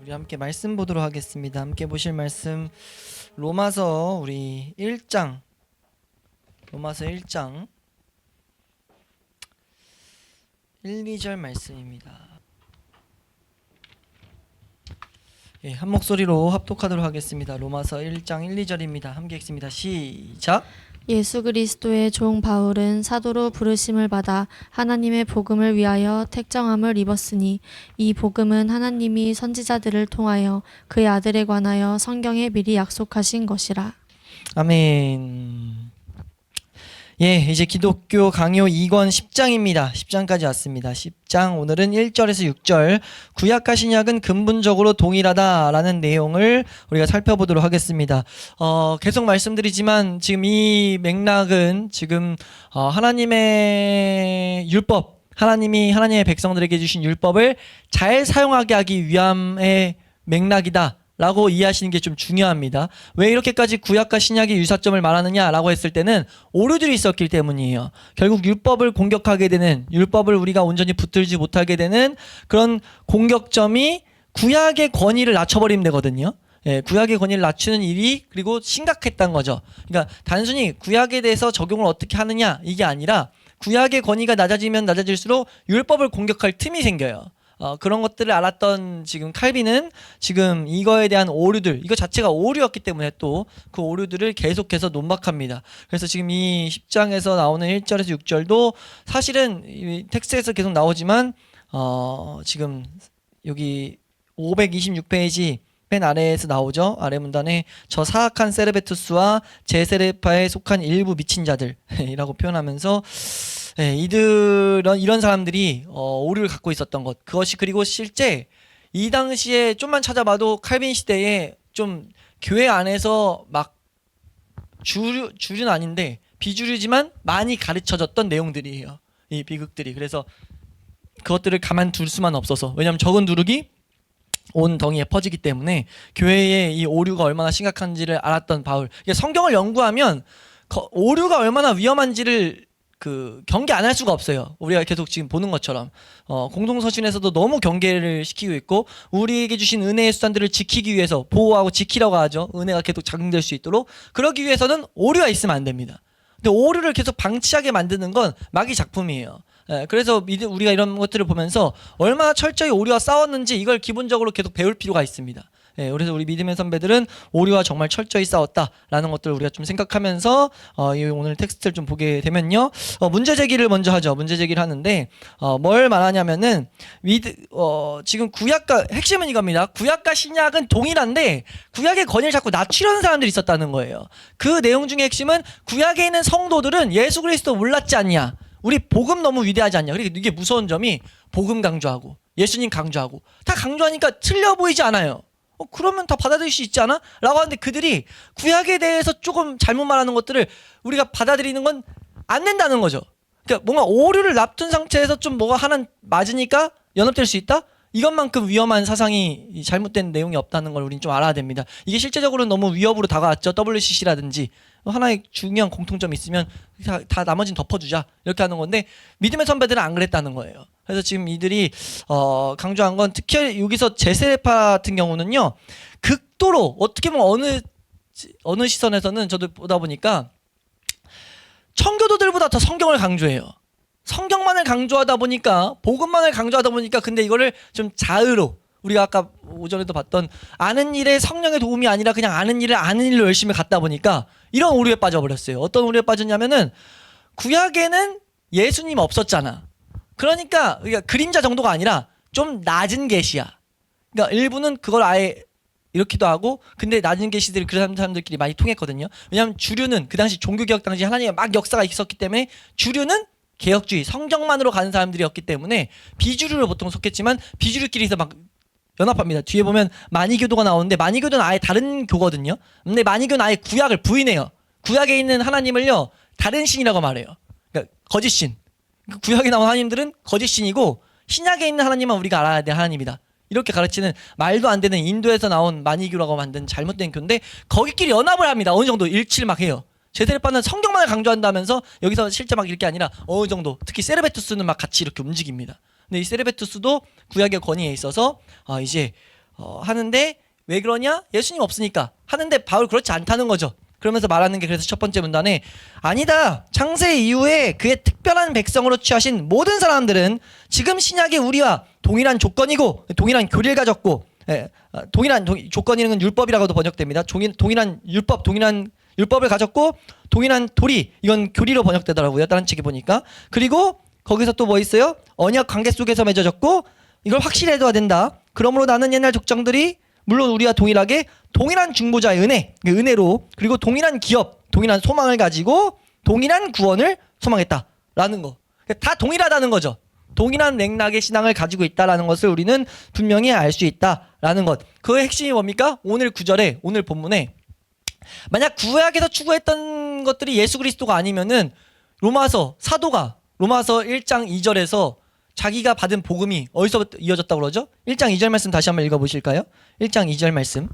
우리 함께 말씀 보도록 하겠습니다. 함께 보실 말씀 로마서 우리 1장 로마서 1장 1, 2절 말씀입니다. 예, 한 목소리로 합독하도록 하겠습니다. 로마서 1장 1, 2절입니다. 함께 읽습니다. 시작. 예수 그리스도의 종 바울은 사도로 부르심을 받아 하나님의 복음을 위하여 택정함을 입었으니 이 복음은 하나님이 선지자들을 통하여 그의 아들에 관하여 성경에 미리 약속하신 것이라. 아멘. 예, 이제 기독교 강요 2권 10장입니다. 10장까지 왔습니다. 10장 오늘은 1절에서 6절 구약과 신약은 근본적으로 동일하다라는 내용을 우리가 살펴보도록 하겠습니다. 계속 말씀드리지만 지금 이 맥락은 지금 하나님의 율법, 하나님이 하나님의 백성들에게 주신 율법을 잘 사용하게 하기 위함의 맥락이다 라고 이해하시는 게 좀 중요합니다. 왜 이렇게까지 구약과 신약의 유사점을 말하느냐라고 했을 때는 오류들이 있었기 때문이에요. 결국 율법을 공격하게 되는, 율법을 우리가 온전히 붙들지 못하게 되는 그런 공격점이 구약의 권위를 낮춰버리면 되거든요. 예, 구약의 권위를 낮추는 일이 그리고 심각했던 거죠. 그러니까 단순히 구약에 대해서 적용을 어떻게 하느냐 이게 아니라 구약의 권위가 낮아지면 낮아질수록 율법을 공격할 틈이 생겨요. 그런 것들을 알았던 지금 칼빈은 지금 이거에 대한 오류들, 이거 자체가 오류였기 때문에 또 그 오류들을 계속해서 논박합니다. 그래서 지금 이 10장에서 나오는 1절에서 6절도 사실은 이 텍스트에서 계속 나오지만 지금 여기 526페이지 맨 아래에서 나오죠. 아래 문단에 저 사악한 세르베투스와 제세르파에 속한 일부 미친 자들이라고 표현하면서 이런 사람들이 오류를 갖고 있었던 것, 그것이 그리고 실제 이 당시에 좀만 찾아봐도 칼빈 시대에 좀 교회 안에서 막 주류는 아닌데 비주류지만 많이 가르쳐졌던 내용들이에요. 이 비극들이. 그래서 그것들을 가만둘 수만 없어서, 왜냐하면 적은 누룩이 온 덩이에 퍼지기 때문에 교회의 이 오류가 얼마나 심각한지를 알았던 바울. 성경을 연구하면 오류가 얼마나 위험한지를 경계 안 할 수가 없어요. 우리가 계속 지금 보는 것처럼 공동서신에서도 너무 경계를 시키고 있고, 우리에게 주신 은혜의 수단들을 지키기 위해서 보호하고 지키라고 하죠. 은혜가 계속 작용될 수 있도록. 그러기 위해서는 오류가 있으면 안 됩니다. 근데 오류를 계속 방치하게 만드는 건 마귀 작품이에요. 그래서 우리가 이런 것들을 보면서 얼마나 철저히 오류와 싸웠는지 이걸 기본적으로 계속 배울 필요가 있습니다. 그래서 우리 믿음의 선배들은 오류와 정말 철저히 싸웠다라는 것들을 우리가 좀 생각하면서 오늘 텍스트를 좀 보게 되면요, 문제 제기를 먼저 하죠. 문제 제기를 하는데 뭘 말하냐면은 지금 구약과 핵심은 이겁니다. 구약과 신약은 동일한데 구약의 권위를 자꾸 낮추려는 사람들이 있었다는 거예요. 그 내용 중에 핵심은 구약에 있는 성도들은 예수 그리스도 몰랐지 않냐, 우리 복음 너무 위대하지 않냐. 그러니까 이게 무서운 점이 복음 강조하고 예수님 강조하고 다 강조하니까 틀려 보이지 않아요. 그러면 다 받아들일 수 있지 않아? 라고 하는데 그들이 구약에 대해서 조금 잘못 말하는 것들을 우리가 받아들이는 건 안 된다는 거죠. 그러니까 뭔가 오류를 납둔 상태에서 좀 뭐가 하나 맞으니까 연합될 수 있다? 이것만큼 위험한 사상이, 잘못된 내용이 없다는 걸 우리는 좀 알아야 됩니다. 이게 실제적으로는 너무 위협으로 다가왔죠. WCC라든지 하나의 중요한 공통점이 있으면 다 나머지는 덮어주자 이렇게 하는 건데, 믿음의 선배들은 안 그랬다는 거예요. 그래서 지금 이들이 강조한 건 특히 여기서 제세파 같은 경우는요, 극도로 어떻게 보면 어느 시선에서는 저도 보다 보니까 청교도들보다 더 성경을 강조해요. 성경만을 강조하다 보니까, 복음만을 강조하다 보니까, 근데 이거를 좀 자의로, 우리가 아까 오전에도 봤던 아는 일에 성령의 도움이 아니라 그냥 아는 일을 아는 일로 열심히 갔다 보니까 이런 오류에 빠져버렸어요. 어떤 오류에 빠졌냐면은 구약에는 예수님 없었잖아. 그러니까 그림자 정도가 아니라 좀 낮은 계시야. 그러니까 일부는 그걸 아예 이렇기도 하고, 근데 낮은 계시들이 그런 사람들끼리 많이 통했거든요. 왜냐하면 주류는 그 당시 종교개혁 당시 하나님의 막 역사가 있었기 때문에 주류는 개혁주의, 성경만으로 가는 사람들이었기 때문에 비주류를 보통 속했지만 비주류끼리서 막 연합합니다. 뒤에 보면 마니교도가 나오는데 마니교도는 아예 다른 교거든요. 근데 마니교는 아예 구약을 부인해요. 구약에 있는 하나님을요 다른 신이라고 말해요. 그러니까 거짓신. 구약에 나온 하나님들은 거짓신이고 신약에 있는 하나님은 우리가 알아야 될 하나님이다. 이렇게 가르치는 말도 안 되는 인도에서 나온 마니교라고 만든 잘못된 교인데, 거기끼리 연합을 합니다. 어느 정도 일치를 막 해요. 제세르파는 성경만을 강조한다면서 여기서 실제 막 이렇게 아니라 어느 정도, 특히 세르베투스는 막 같이 이렇게 움직입니다. 근데 이 세르베투스도 구약의 권위에 있어서 이제 하는데 왜 그러냐? 예수님 없으니까 하는데 바울 그렇지 않다는 거죠. 그러면서 말하는 게 그래서 첫 번째 문단에 아니다. 창세 이후에 그의 특별한 백성으로 취하신 모든 사람들은 지금 신약의 우리와 동일한 조건이고 동일한 교리를 가졌고 조건이라는 건 율법이라고도 번역됩니다. 동일한 율법을 가졌고 동일한 도리 이건 교리로 번역되더라고요. 다른 책에 보니까. 그리고 거기서 또 뭐 있어요? 언약 관계 속에서 맺어졌고 이걸 확실히 해둬야 된다. 그러므로 나는 옛날 족장들이 물론 우리와 동일하게 동일한 중보자의 은혜로 그리고 동일한 기업, 동일한 소망을 가지고 동일한 구원을 소망했다라는 거. 다 동일하다는 거죠. 동일한 맥락의 신앙을 가지고 있다라는 것을 우리는 분명히 알 수 있다라는 것. 그 핵심이 뭡니까? 오늘 구절에 오늘 본문에 만약 구약에서 추구했던 것들이 예수 그리스도가 아니면은 로마서 1장 2절에서 자기가 받은 복음이 어디서부터 이어졌다고 그러죠? 1장 2절 말씀 다시 한번 읽어보실까요? 1장 2절 말씀.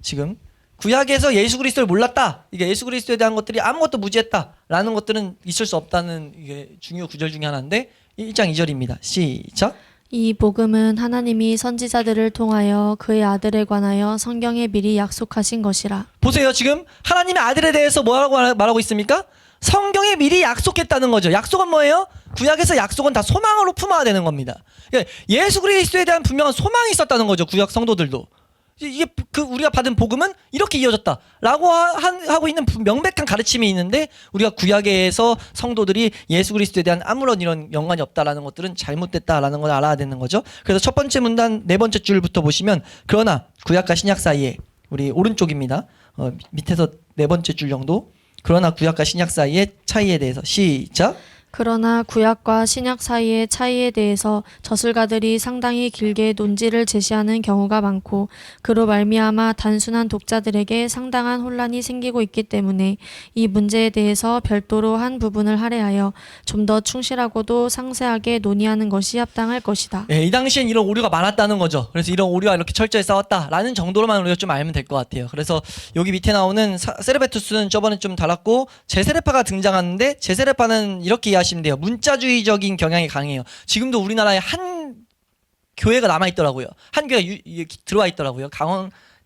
지금 구약에서 예수 그리스도를 몰랐다. 이게 예수 그리스도에 대한 것들이 아무것도 무지했다라는 것들은 있을 수 없다는 이게 중요 구절 중에 하나인데 1장 2절입니다. 시작. 이 복음은 하나님이 선지자들을 통하여 그의 아들에 관하여 성경에 미리 약속하신 것이라. 보세요. 지금 하나님의 아들에 대해서 뭐라고 말하고 있습니까? 성경에 미리 약속했다는 거죠. 약속은 뭐예요? 구약에서 약속은 다 소망으로 품어야 되는 겁니다. 예수 그리스도에 대한 분명한 소망이 있었다는 거죠. 구약 성도들도. 이게 우리가 받은 복음은 이렇게 이어졌다라고 하고 있는 명백한 가르침이 있는데 우리가 구약에서 성도들이 예수 그리스도에 대한 아무런 이런 연관이 없다라는 것들은 잘못됐다라는 걸 알아야 되는 거죠. 그래서 첫 번째 문단 네 번째 줄부터 보시면 그러나 구약과 신약 사이에 우리 오른쪽입니다. 밑에서 네 번째 줄 정도. 그러나 구약과 신약 사이의 차이에 대해서 시작. 그러나 구약과 신약 사이의 차이에 대해서 저술가들이 상당히 길게 논지를 제시하는 경우가 많고 그로 말미암아 단순한 독자들에게 상당한 혼란이 생기고 있기 때문에 이 문제에 대해서 별도로 한 부분을 할애하여 좀 더 충실하고도 상세하게 논의하는 것이 합당할 것이다. 이 당시엔 이런 오류가 많았다는 거죠. 그래서 이런 오류가 이렇게 철저히 싸웠다라는 정도로만 우리가 좀 알면 될 것 같아요. 그래서 여기 밑에 나오는 세르베투스는 저번에 좀 달랐고 제세레파가 등장하는데 제세레파는 이렇게 이해하시면 돼요. 문자주의적인 경향이 강해요. 지금도 우리나라에 한 교회가 남아있더라고요. 한 교회가 들어와 있더라고요.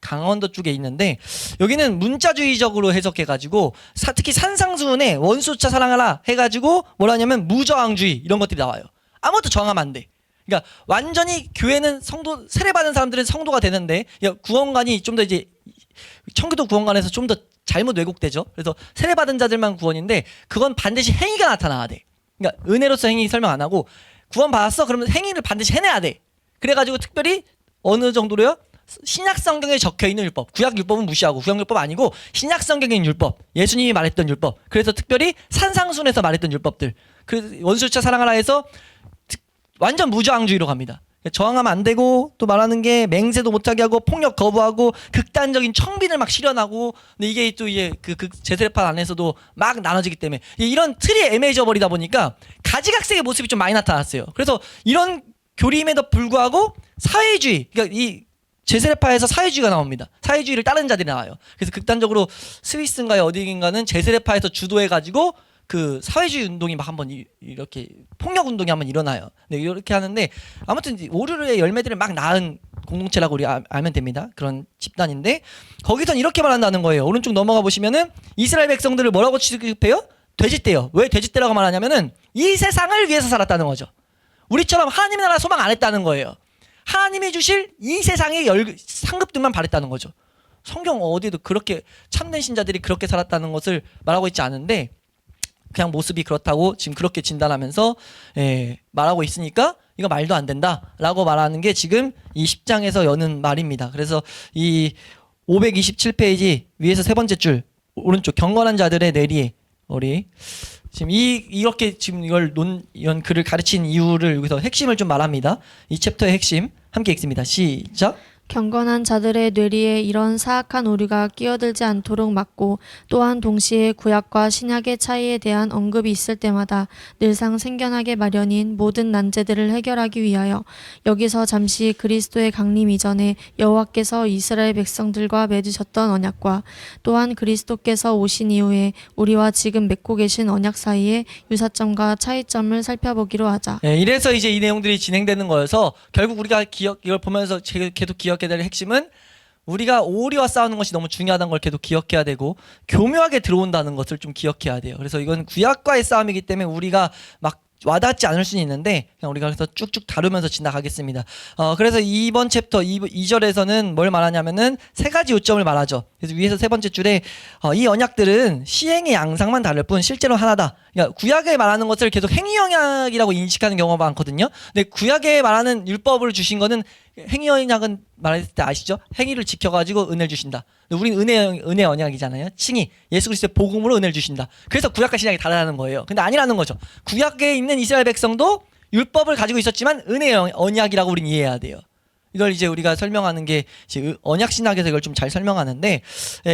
강원도 쪽에 있는데 여기는 문자주의적으로 해석해가지고 특히 산상수훈에 원수차 사랑하라 해가지고 뭐라 하냐면 무저항주의 이런 것들이 나와요. 아무것도 저항하면 안 돼. 그러니까 완전히 교회는 세례받은 사람들은 성도가 되는데 구원관이 좀 더 이제 청교도 구원관에서 좀 더 잘못 왜곡되죠. 그래서 세례받은 자들만 구원인데 그건 반드시 행위가 나타나야 돼. 그러니까 은혜로서 행위 설명 안 하고 구원 받았어? 그러면 행위를 반드시 해내야 돼. 그래가지고 특별히 어느 정도로요? 신약 성경에 적혀 있는 율법, 구약 율법은 무시하고 구약 율법 아니고 신약 성경에 있는 율법, 예수님이 말했던 율법. 그래서 특별히 산상순에서 말했던 율법들. 그 원수차 사랑하라 해서 완전 무저항주의로 갑니다. 저항하면 안 되고 또 말하는 게 맹세도 못하게 하고 폭력 거부하고 극단적인 청빈을 막 실현하고 근데 이게 또 이게 그 제세례파 안에서도 막 나눠지기 때문에 이런 틀이 애매해져 버리다 보니까 가지각색의 모습이 좀 많이 나타났어요. 그래서 이런 교리임에도 불구하고 사회주의, 그러니까 이 제세례파에서 사회주의가 나옵니다. 사회주의를 따르는 자들이 나와요. 그래서 극단적으로 스위스인가요 어디인가는 제세례파에서 주도해가지고 그 사회주의 운동이 막 한번 이렇게 폭력 운동이 한번 일어나요. 네, 이렇게 하는데 아무튼 오류의 열매들을 막 낳은 공동체라고 우리 알면 됩니다. 그런 집단인데 거기선 이렇게 말한다는 거예요. 오른쪽 넘어가 보시면은 이스라엘 백성들을 뭐라고 취급해요? 돼지떼요. 왜 돼지떼라고 말하냐면은 이 세상을 위해서 살았다는 거죠. 우리처럼 하나님의 나라 소망 안 했다는 거예요. 하나님이 주실 이 세상의 상급들만 바랬다는 거죠. 성경 어디도 그렇게 참된 신자들이 그렇게 살았다는 것을 말하고 있지 않은데 그냥 모습이 그렇다고 지금 그렇게 진단하면서 말하고 있으니까 이거 말도 안 된다라고 말하는 게 지금 이 10장에서 여는 말입니다. 그래서 이 527페이지 위에서 세 번째 줄 오른쪽 경건한 자들의 내리에 우리 지금 이렇게 지금 이런 글을 가르친 이유를 여기서 핵심을 좀 말합니다. 이 챕터의 핵심 함께 읽습니다. 시작. 경건한 자들의 뇌리에 이런 사악한 오류가 끼어들지 않도록 막고 또한 동시에 구약과 신약의 차이에 대한 언급이 있을 때마다 늘상 생겨나게 마련인 모든 난제들을 해결하기 위하여 여기서 잠시 그리스도의 강림 이전에 여호와께서 이스라엘 백성들과 맺으셨던 언약과 또한 그리스도께서 오신 이후에 우리와 지금 맺고 계신 언약 사이의 유사점과 차이점을 살펴보기로 하자. 이래서 이제 이 내용들이 진행되는 거여서 결국 우리가 이걸 보면서 계속 기억해야 기억해야 될 핵심은 우리가 오리와 싸우는 것이 너무 중요하다는 걸 계속 기억해야 되고 교묘하게 들어온다는 것을 좀 기억해야 돼요. 그래서 이건 구약과의 싸움이기 때문에 우리가 막 와닿지 않을 수는 있는데 그냥 우리가 그래서 쭉쭉 다루면서 지나가겠습니다. 그래서 이번 챕터 2절에서는 뭘 말하냐면은 세 가지 요점을 말하죠. 그래서 위에서 세 번째 줄에 이 언약들은 시행의 양상만 다를 뿐 실제로 하나다. 그러니까 구약에 말하는 것을 계속 행위 언약이라고 인식하는 경우가 많거든요. 근데 구약에 말하는 율법을 주신 거는 행위 언약은 말했을 때 아시죠? 행위를 지켜가지고 은혜를 주신다. 근데 우리는 은혜 언약이잖아요. 칭의 예수 그리스도의 복음으로 은혜를 주신다. 그래서 구약과 신약이 다르다는 거예요. 근데 아니라는 거죠. 구약에 있는 이스라엘 백성도 율법을 가지고 있었지만 은혜 언약이라고 우리는 이해해야 돼요. 이걸 이제 우리가 설명하는 게 이제 언약 신학에서 이걸 좀 잘 설명하는데,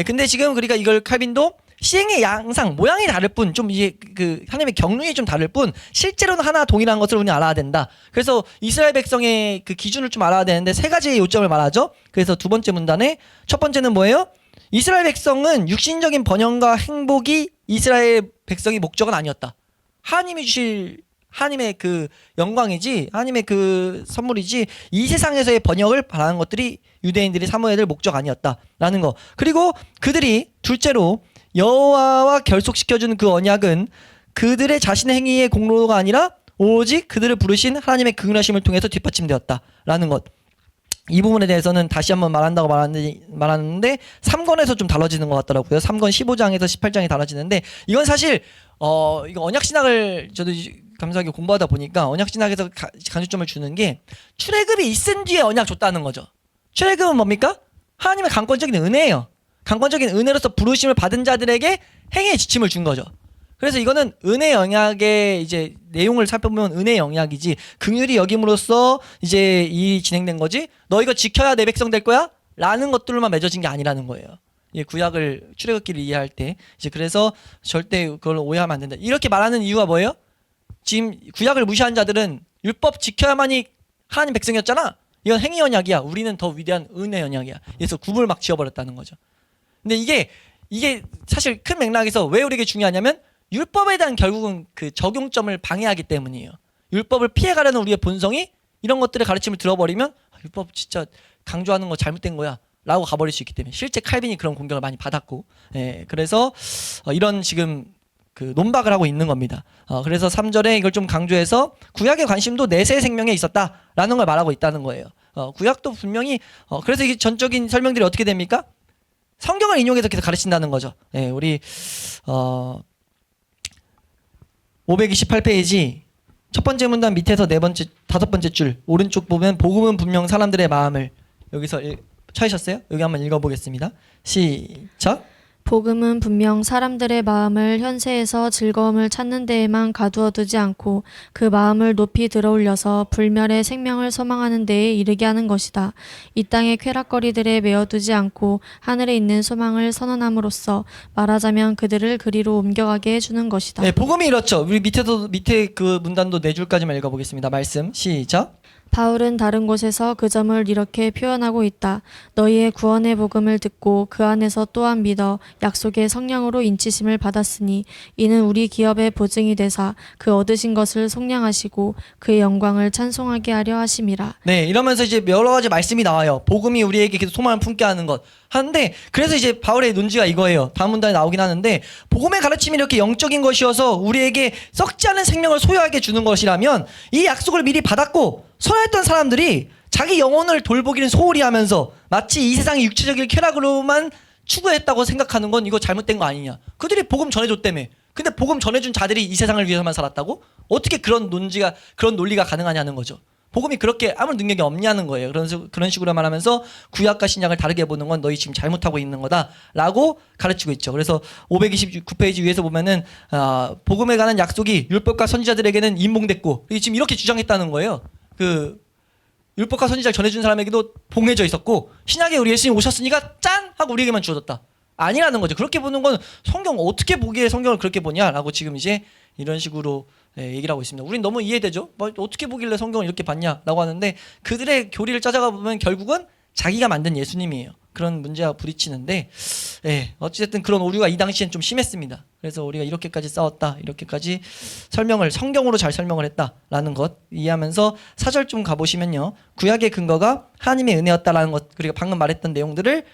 근데 지금 그러니까 이걸 칼빈도 시행의 양상, 모양이 다를 뿐, 좀 이제 그 하나님의 경륜이 좀 다를 뿐, 실제로는 하나 동일한 것을 우리는 알아야 된다. 그래서 이스라엘 백성의 그 기준을 좀 알아야 되는데 세 가지의 요점을 말하죠. 그래서 두 번째 문단에 첫 번째는 뭐예요? 이스라엘 백성은 육신적인 번영과 행복이 이스라엘 백성의 목적은 아니었다. 하나님이 주실 하나님의 그 영광이지, 하나님의 그 선물이지, 이 세상에서의 번영을 바라는 것들이 유대인들이 사모해야 될 목적 아니었다라는 거. 그리고 그들이 둘째로 여호와와 결속시켜준 그 언약은 그들의 자신의 행위의 공로가 아니라 오직 그들을 부르신 하나님의 긍휼하심을 통해서 뒷받침되었다라는 것. 이 부분에 대해서는 다시 한번 말한다고 말하는데 3권에서 좀 달라지는 것 같더라고요. 3권 15장에서 18장이 달라지는데 이건 사실 이거 언약신학을 저도 감사하게 공부하다 보니까 언약신학에서 강조점을 주는 게 출애굽이 있은 뒤에 언약 줬다는 거죠. 출애굽은 뭡니까? 하나님의 강권적인 은혜예요. 강권적인 은혜로서 부르심을 받은 자들에게 행위의 지침을 준 거죠. 그래서 이거는 은혜 영역의 이제 내용을 살펴보면 은혜 영역이지 긍휼히 여김으로써 이제 이 진행된 거지 너 이거 지켜야 내 백성 될 거야? 라는 것들로만 맺어진 게 아니라는 거예요. 구약을 출애굽기를 이해할 때 이제 그래서 절대 그걸 오해하면 안 된다. 이렇게 말하는 이유가 뭐예요? 지금 구약을 무시한 자들은 율법 지켜야만이 하나님 백성이었잖아. 이건 행위 언약이야. 우리는 더 위대한 은혜 언약이야. 그래서 굽을 막 지어버렸다는 거죠. 근데 이게 사실 큰 맥락에서 왜 우리에게 중요하냐면 율법에 대한 결국은 그 적용점을 방해하기 때문이에요. 율법을 피해가려는 우리의 본성이 이런 것들의 가르침을 들어버리면 율법 진짜 강조하는 거 잘못된 거야 라고 가버릴 수 있기 때문에 실제 칼빈이 그런 공격을 많이 받았고 그래서 이런 지금 그 논박을 하고 있는 겁니다. 그래서 3절에 이걸 좀 강조해서 구약의 관심도 내세 생명에 있었다라는 걸 말하고 있다는 거예요. 구약도 분명히 그래서 이게 전적인 설명들이 어떻게 됩니까? 성경을 인용해서 계속 가르친다는 거죠. 우리 528페이지 첫 번째 문단 밑에서 다섯 번째 줄 오른쪽 보면 복음은 분명 사람들의 마음을 여기서 찾으셨어요? 여기 한번 읽어보겠습니다. 시작. 복음은 분명 사람들의 마음을 현세에서 즐거움을 찾는 데에만 가두어 두지 않고 그 마음을 높이 들어올려서 불멸의 생명을 소망하는 데에 이르게 하는 것이다. 이 땅의 쾌락거리들에 메어두지 않고 하늘에 있는 소망을 선언함으로써 말하자면 그들을 그리로 옮겨가게 해주는 것이다. 네, 복음이 이렇죠. 우리 밑에 그 문단도 4줄까지만 읽어보겠습니다. 말씀 시작. 바울은 다른 곳에서 그 점을 이렇게 표현하고 있다. 너희의 구원의 복음을 듣고 그 안에서 또한 믿어 약속의 성령으로 인치심을 받았으니 이는 우리 기업의 보증이 되사 그 얻으신 것을 속량하시고 그의 영광을 찬송하게 하려 하심이라. 네, 이러면서 이제 여러 가지 말씀이 나와요. 복음이 우리에게 계속 소망을 품게 하는 것. 하는데 그래서 이제 바울의 논지가 이거예요. 다음 문단에 나오긴 하는데 복음의 가르침이 이렇게 영적인 것이어서 우리에게 썩지 않은 생명을 소유하게 주는 것이라면 이 약속을 미리 받았고 선했던 사람들이 자기 영혼을 돌보기는 소홀히 하면서 마치 이 세상의 육체적인 쾌락으로만 추구했다고 생각하는 건 이거 잘못된 거 아니냐. 그들이 복음 전해줬다며. 근데 복음 전해준 자들이 이 세상을 위해서만 살았다고? 어떻게 그런 논리가 가능하냐는 거죠. 복음이 그렇게 아무 능력이 없냐는 거예요. 그런 식으로 말하면서 구약과 신약을 다르게 보는 건 너희 지금 잘못하고 있는 거다라고 가르치고 있죠. 그래서 529페이지 위에서 보면은 복음에 관한 약속이 율법과 선지자들에게는 임봉됐고 지금 이렇게 주장했다는 거예요. 그 율법과 선지자를 전해준 사람에게도 봉해져 있었고 신약에 우리 예수님 오셨으니까 짠 하고 우리에게만 주어졌다. 아니라는 거죠. 그렇게 보는 건 성경 어떻게 보기에 성경을 그렇게 보냐라고 지금 이제 이런 식으로 얘기를 하고 있습니다. 우린 너무 이해되죠? 어떻게 보길래 성경을 이렇게 봤냐라고 하는데 그들의 교리를 짜자가 보면 결국은 자기가 만든 예수님이에요. 그런 문제와 부딪히는데 어찌됐든 그런 오류가 이 당시엔 좀 심했습니다. 그래서 우리가 이렇게까지 싸웠다, 이렇게까지 성경으로 잘 설명을 했다라는 것 이해하면서 4절 좀 가보시면요, 구약의 근거가 하나님의 은혜였다라는 것, 그리고 방금 말했던 내용들을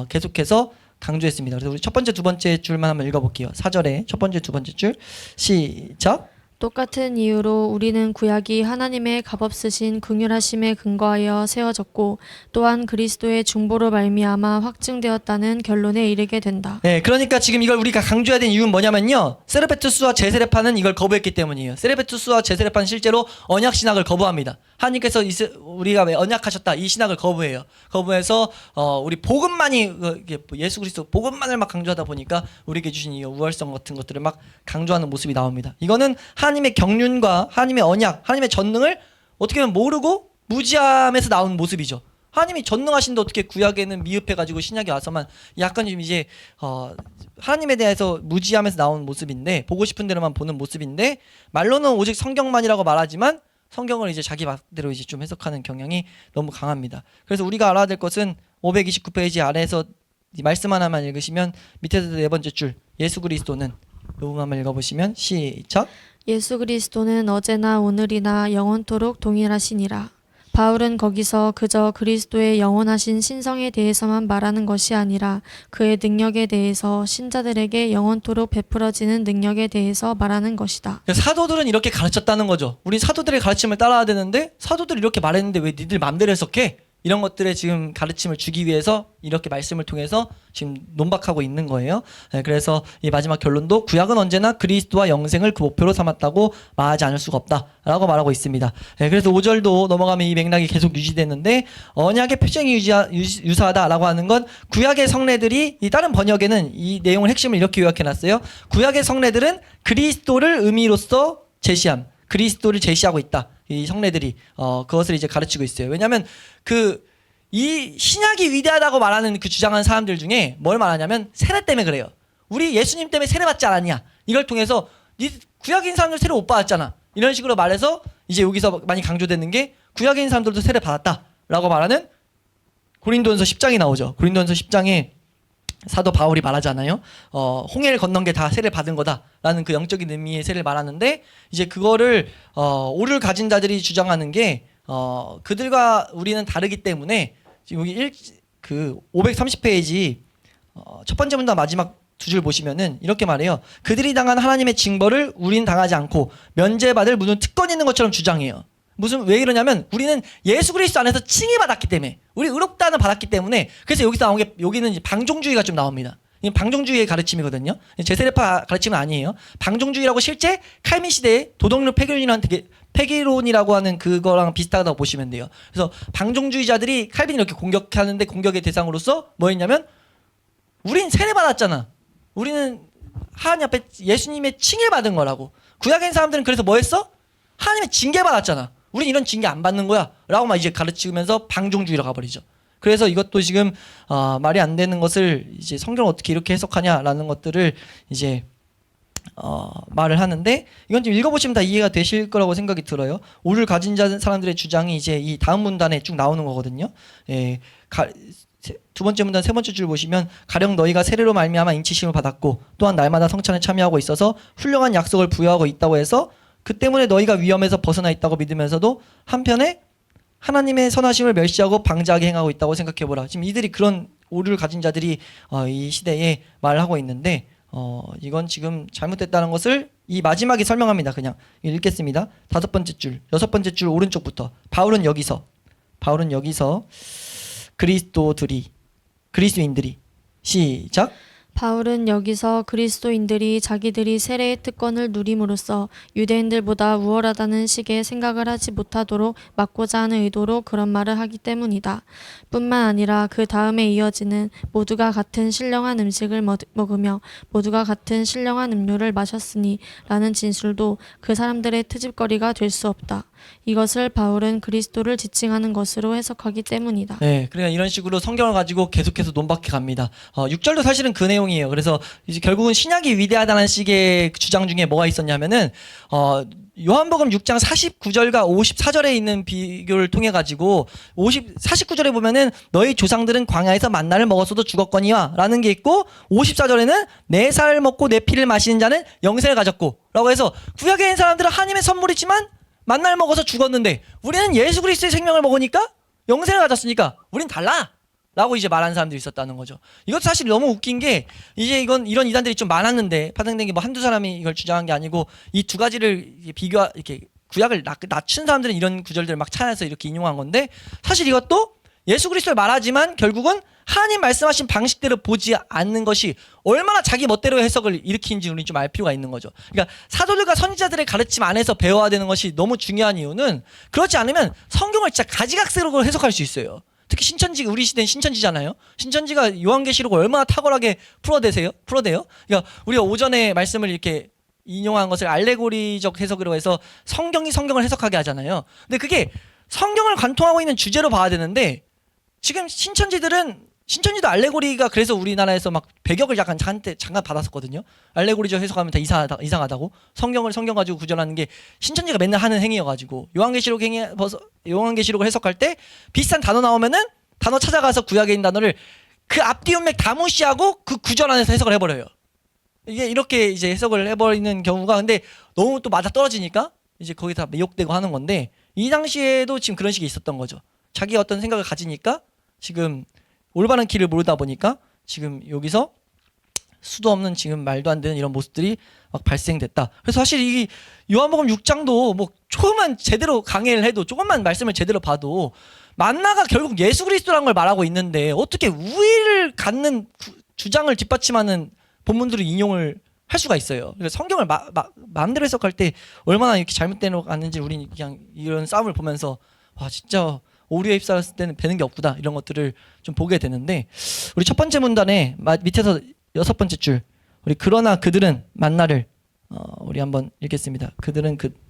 계속해서 강조했습니다. 그래서 우리 첫 번째, 두 번째 줄만 한번 읽어볼게요. 4절에 첫 번째, 두 번째 줄 시작. 똑같은 이유로 우리는 구약이 하나님의 값없으신 긍휼하심에 근거하여 세워졌고 또한 그리스도의 중보로 말미암아 확증되었다는 결론에 이르게 된다. 네, 그러니까 지금 이걸 우리가 강조해야 되는 이유는 뭐냐면요, 세르베투스와 제세레파는 이걸 거부했기 때문이에요. 세르베투스와 제세레파는 실제로 언약 신학을 거부합니다. 하나님께서 우리가 왜 언약하셨다, 이 신학을 거부해요. 거부해서 우리 복음만이 예수 그리스도 복음만을 막 강조하다 보니까 우리에게 주신 이 우월성 같은 것들을 막 강조하는 모습이 나옵니다. 이거는 하나님의 경륜과 하나님의 언약, 하나님의 전능을 어떻게 보면 모르고 무지함에서 나온 모습이죠. 하나님이 전능하신데 어떻게 구약에는 미흡해가지고 신약에 와서만 약간 좀 이제 하나님에 대해서 무지함에서 나온 모습인데, 보고 싶은 대로만 보는 모습인데, 말로는 오직 성경만이라고 말하지만 성경을 이제 자기 맛대로 이제 좀 해석하는 경향이 너무 강합니다. 그래서 우리가 알아야 될 것은 529페이지 아래에서 이 말씀 하나만 읽으시면 밑에서 네 번째 줄 예수 그리스도는, 이 부분 한번 읽어보시면 시작. 예수 그리스도는 어제나 오늘이나 영원토록 동일하시니라. 바울은 거기서 그저 그리스도의 영원하신 신성에 대해서만 말하는 것이 아니라 그의 능력에 대해서, 신자들에게 영원토록 베풀어지는 능력에 대해서 말하는 것이다. 사도들은 이렇게 가르쳤다는 거죠. 우리 사도들의 가르침을 따라야 되는데 사도들이 이렇게 말했는데 왜 니들 맘대로 해석해? 이런 것들의 지금 가르침을 주기 위해서 이렇게 말씀을 통해서 지금 논박하고 있는 거예요. 네, 그래서 이 마지막 결론도 구약은 언제나 그리스도와 영생을 그 목표로 삼았다고 말하지 않을 수가 없다라고 말하고 있습니다. 네, 그래서 5절도 넘어가면 이 맥락이 계속 유지됐는데, 언약의 표정이 유사하다라고 하는 건 구약의 성례들이, 이 다른 번역에는 이 내용을 핵심을 이렇게 요약해놨어요. 구약의 성례들은 그리스도를 의미로써 제시함, 그리스도를 제시하고 있다. 이 성례들이 그것을 이제 가르치고 있어요. 왜냐하면 이 신약이 위대하다고 말하는 그 주장하는 사람들 중에 뭘 말하냐면 세례 때문에 그래요. 우리 예수님 때문에 세례 받지 않았냐, 이걸 통해서 구약인 사람들 세례 못 받았잖아, 이런 식으로 말해서 이제 여기서 많이 강조되는 게 구약인 사람들도 세례 받았다라고 말하는 고린도전서 10장이 나오죠. 고린도전서 10장에 사도 바울이 말하잖아요. 홍해를 건넌 게 다 세례를 받은 거다라는 그 영적인 의미의 세례를 말하는데, 이제 그거를 오를 가진 자들이 주장하는 게 그들과 우리는 다르기 때문에, 지금 여기 530페이지 첫 번째 문단 마지막 두 줄 보시면은 이렇게 말해요. 그들이 당한 하나님의 징벌을 우리는 당하지 않고 면제받을 무슨 특권이 있는 것처럼 주장해요. 왜 이러냐면 우리는 예수 그리스도 안에서 칭의받았기 때문에, 우리 의롭다는 받았기 때문에. 그래서 여기서 나온 게, 여기는 이제 방종주의가 좀 나옵니다. 이 방종주의의 가르침이거든요. 제세례파 가르침은 아니에요. 방종주의라고 실제 칼빈 시대에 도덕론 폐기론이라고 하는 그거랑 비슷하다고 보시면 돼요. 그래서 방종주의자들이 칼빈을 이렇게 공격하는데, 공격의 대상으로서 뭐 했냐면, 우린 세례받았잖아, 우리는 하나님 앞에 예수님의 칭의를 받은 거라고. 구약인 사람들은 그래서 뭐 했어? 하나님의 징계받았잖아, 우린 이런 징계 안 받는 거야 라고 막 이제 가르치면서 방종주의로 가버리죠. 그래서 이것도 지금 말이 안 되는 것을 이제 성경을 어떻게 이렇게 해석하냐라는 것들을 이제 말을 하는데, 이건 좀 읽어보시면 다 이해가 되실 거라고 생각이 들어요. 오를 가진 사람들의 주장이 이제 이 다음 문단에 쭉 나오는 거거든요. 예, 두 번째 문단 세 번째 줄 보시면, 가령 너희가 세례로 말미암아 인치심을 받았고 또한 날마다 성찬에 참여하고 있어서 훌륭한 약속을 부여하고 있다고 해서 그 때문에 너희가 위험에서 벗어나 있다고 믿으면서도 한편에 하나님의 선하심을 멸시하고 방자하게 행하고 있다고 생각해보라. 지금 이들이, 그런 오류를 가진 자들이 이 시대에 말을 하고 있는데, 이건 지금 잘못됐다는 것을 이 마지막에 설명합니다. 그냥 읽겠습니다. 다섯 번째 줄, 여섯 번째 줄 오른쪽부터. 바울은 여기서 그리스도인들이 시작. 바울은 여기서 그리스도인들이 자기들이 세례의 특권을 누림으로써 유대인들보다 우월하다는 식의 생각을 하지 못하도록 막고자 하는 의도로 그런 말을 하기 때문이다. 뿐만 아니라 그 다음에 이어지는 모두가 같은 신령한 음식을 먹으며 모두가 같은 신령한 음료를 마셨으니 라는 진술도 그 사람들의 트집거리가 될 수 없다. 이것을 바울은 그리스도를 지칭하는 것으로 해석하기 때문이다. 네, 그러니까 이런 식으로 성경을 가지고 계속해서 논박해 갑니다. 6절도 사실은 그 내용이에요. 그래서 이제 결국은 신약이 위대하다는 식의 주장 중에 뭐가 있었냐면은 요한복음 6장 49절과 54절에 있는 비교를 통해 가지고 49절에 보면은 너희 조상들은 광야에서 만나를 먹었어도 죽었거니와 라는 게 있고 54절에는 내 살을 먹고 내 피를 마시는 자는 영생을 가졌고 라고 해서 구약에 있는 사람들은 하나님의 선물이지만 만나를 먹어서 죽었는데 우리는 예수 그리스도의 생명을 먹으니까 영생을 가졌으니까 우린 달라 라고 이제 말하는 사람들이 있었다는 거죠. 이것도 사실 너무 웃긴 게 이제 이런 이단들이 좀 많았는데 파생된 게 뭐 한두 사람이 이걸 주장한 게 아니고 이 두 가지를 이렇게 구약을 낮춘 사람들은 이런 구절들을 막 찾아서 이렇게 인용한 건데 사실 이것도 예수 그리스도를 말하지만 결국은 하나님 말씀하신 방식대로 보지 않는 것이 얼마나 자기 멋대로 해석을 일으키는지 우리 좀 알 필요가 있는 거죠. 그러니까 사도들과 선지자들의 가르침 안에서 배워야 되는 것이 너무 중요한 이유는 그렇지 않으면 성경을 진짜 가지각색으로 해석할 수 있어요. 특히 신천지, 우리 시대는 신천지잖아요. 신천지가 요한계시록을 얼마나 탁월하게 풀어대요. 그러니까 우리가 오전에 말씀을 이렇게 인용한 것을 알레고리적 해석으로 해서 성경이 성경을 해석하게 하잖아요. 근데 그게 성경을 관통하고 있는 주제로 봐야 되는데 지금 신천지도 알레고리가 그래서 우리나라에서 막 배격을 약간 잠깐 받았었거든요. 알레고리적 해석하면 다 이상하다고. 성경 가지고 구절하는 게 신천지가 맨날 하는 행위여가지고 요한계시록을 해석할 때 비슷한 단어 나오면은 단어 찾아가서 구약에 있는 단어를 그 앞뒤 문맥 다 무시하고 그 구절 안에서 해석을 해버려요. 이게 이렇게 이제 해석을 해버리는 경우가 근데 너무 또 맞아 떨어지니까 이제 거기 다 매혹되고 하는 건데 이 당시에도 지금 그런 식이 있었던 거죠. 자기가 어떤 생각을 가지니까 지금 올바른 길을 모르다 보니까 지금 여기서 수도 없는 지금 말도 안 되는 이런 모습들이 막 발생됐다. 그래서 사실 이 요한복음 6장도 뭐 조금만 제대로 강해를 해도 조금만 말씀을 제대로 봐도 만나가 결국 예수 그리스도라는 걸 말하고 있는데 어떻게 우위를 갖는 주장을 뒷받침하는 본문들을 인용을 할 수가 있어요. 그러니까 성경을 마음대로 해석할 때 얼마나 이렇게 잘못되는 거 같는지 우리는 그냥 이런 싸움을 보면서 와 진짜 오류에 휩싸였을 때는 배는 게 없구나 이런 것들을 좀 보게 되는데 우리 첫 번째 문단에 밑에서 6번째 줄 우리 그러나 그들은 만나를 우리 한번 읽겠습니다.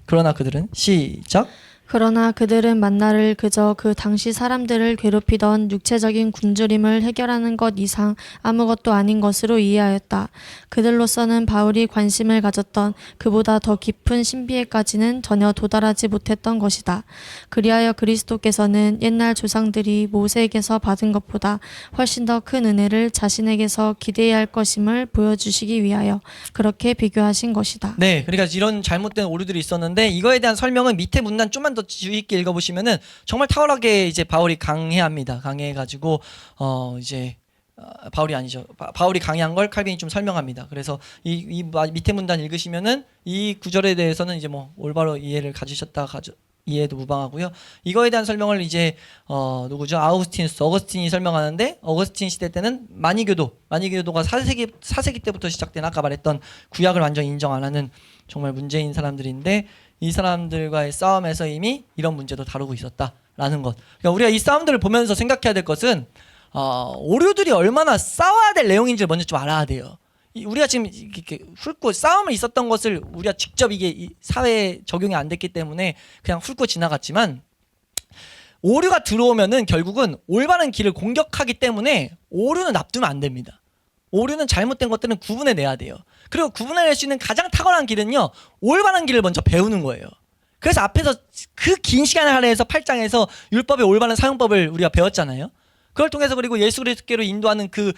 그러나 그들은 시작. 그러나 그들은 만나를 그저 그 당시 사람들을 괴롭히던 육체적인 굶주림을 해결하는 것 이상 아무것도 아닌 것으로 이해하였다. 그들로서는 바울이 관심을 가졌던 그보다 더 깊은 신비에까지는 전혀 도달하지 못했던 것이다. 그리하여 그리스도께서는 옛날 조상들이 모세에게서 받은 것보다 훨씬 더 큰 은혜를 자신에게서 기대해야 할 것임을 보여주시기 위하여 그렇게 비교하신 것이다. 네, 그러니까 이런 잘못된 오류들이 있었는데 이거에 대한 설명은 밑에 문단 좀만 더 주의 있게 읽어보시면은 정말 탁월하게 이제 바울이 강해합니다. 강해가지고 바울이 아니죠. 바울이 강의한 걸 칼빈이 좀 설명합니다. 그래서 이 밑에 문단 읽으시면은 이 구절에 대해서는 이제 뭐 올바로 이해를 가지셨다 이해도 무방하고요. 이거에 대한 설명을 이제 누구죠? 어거스틴이 설명하는데 어거스틴 시대 때는 마니교도가 4세기 때부터 시작된 아까 말했던 구약을 완전 인정 안 하는 정말 문제인 사람들인데 이 사람들과의 싸움에서 이미 이런 문제도 다루고 있었다라는 것. 그러니까 우리가 이 싸움들을 보면서 생각해야 될 것은 오류들이 얼마나 싸워야 될 내용인지를 먼저 좀 알아야 돼요. 우리가 지금 이렇게 훑고 싸움을 있었던 것을 우리가 직접 이게 사회에 적용이 안 됐기 때문에 그냥 훑고 지나갔지만 오류가 들어오면은 결국은 올바른 길을 공격하기 때문에 오류는 놔두면 안 됩니다. 오류는 잘못된 것들은 구분해내야 돼요. 그리고 구분해낼 수 있는 가장 탁월한 길은요. 올바른 길을 먼저 배우는 거예요. 그래서 앞에서 그 긴 시간을 할애해서 8장에서 율법의 올바른 사용법을 우리가 배웠잖아요. 그걸 통해서 그리고 예수 그리스도께로 인도하는 그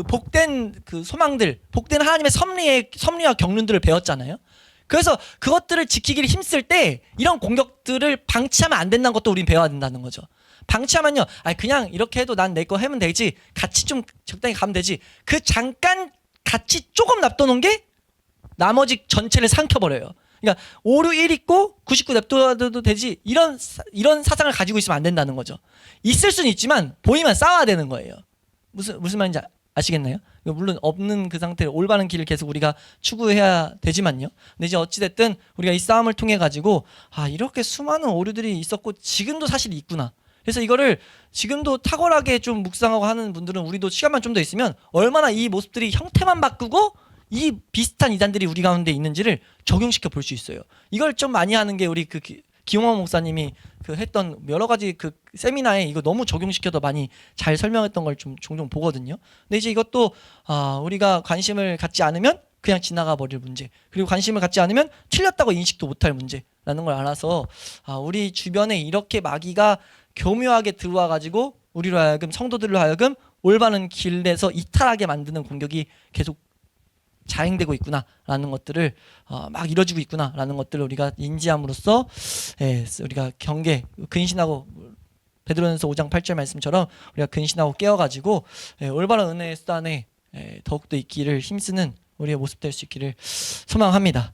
복된 그 소망들, 복된 하나님의 섭리와 경륜들을 배웠잖아요. 그래서 그것들을 지키기를 힘쓸 때 이런 공격들을 방치하면 안 된다는 것도 우린 배워야 된다는 거죠. 방치하면요, 그냥 이렇게 해도 난 내 거 하면 되지. 같이 좀 적당히 가면 되지. 그 잠깐 같이 조금 놔둬놓은 게 나머지 전체를 삼켜버려요. 그러니까 오류 1 있고 99 냅둬도 되지. 이런 사상을 가지고 있으면 안 된다는 거죠. 있을 수는 있지만 보이면 싸워야 되는 거예요. 무슨 말인지 아시겠나요? 물론 없는 그 상태로 올바른 길을 계속 우리가 추구해야 되지만요. 근데 이제 어찌됐든 우리가 이 싸움을 통해 가지고 이렇게 수많은 오류들이 있었고 지금도 사실 있구나. 그래서 이거를 지금도 탁월하게 좀 묵상하고 하는 분들은 우리도 시간만 좀 더 있으면 얼마나 이 모습들이 형태만 바꾸고 이 비슷한 이단들이 우리 가운데 있는지를 적용시켜 볼 수 있어요. 이걸 좀 많이 하는 게 우리 기용원 목사님이 했던 여러 가지 세미나에 이거 너무 적용시켜서 많이 잘 설명했던 걸 좀 종종 보거든요. 근데 이제 이것도 우리가 관심을 갖지 않으면 그냥 지나가 버릴 문제, 그리고 관심을 갖지 않으면 틀렸다고 인식도 못할 문제라는 걸 알아서 우리 주변에 이렇게 마귀가 교묘하게 들어와 가지고 우리로 하여금, 성도들로 하여금 올바른 길에서 이탈하게 만드는 공격이 계속 자행되고 있구나라는 것들을 막 이뤄지고 있구나라는 것들을 우리가 인지함으로써 우리가 근신하고, 베드로전서 5장 8절 말씀처럼 우리가 근신하고 깨어가지고 올바른 은혜의 수단에 더욱더 있기를 힘쓰는 우리의 모습 될 수 있기를 소망합니다.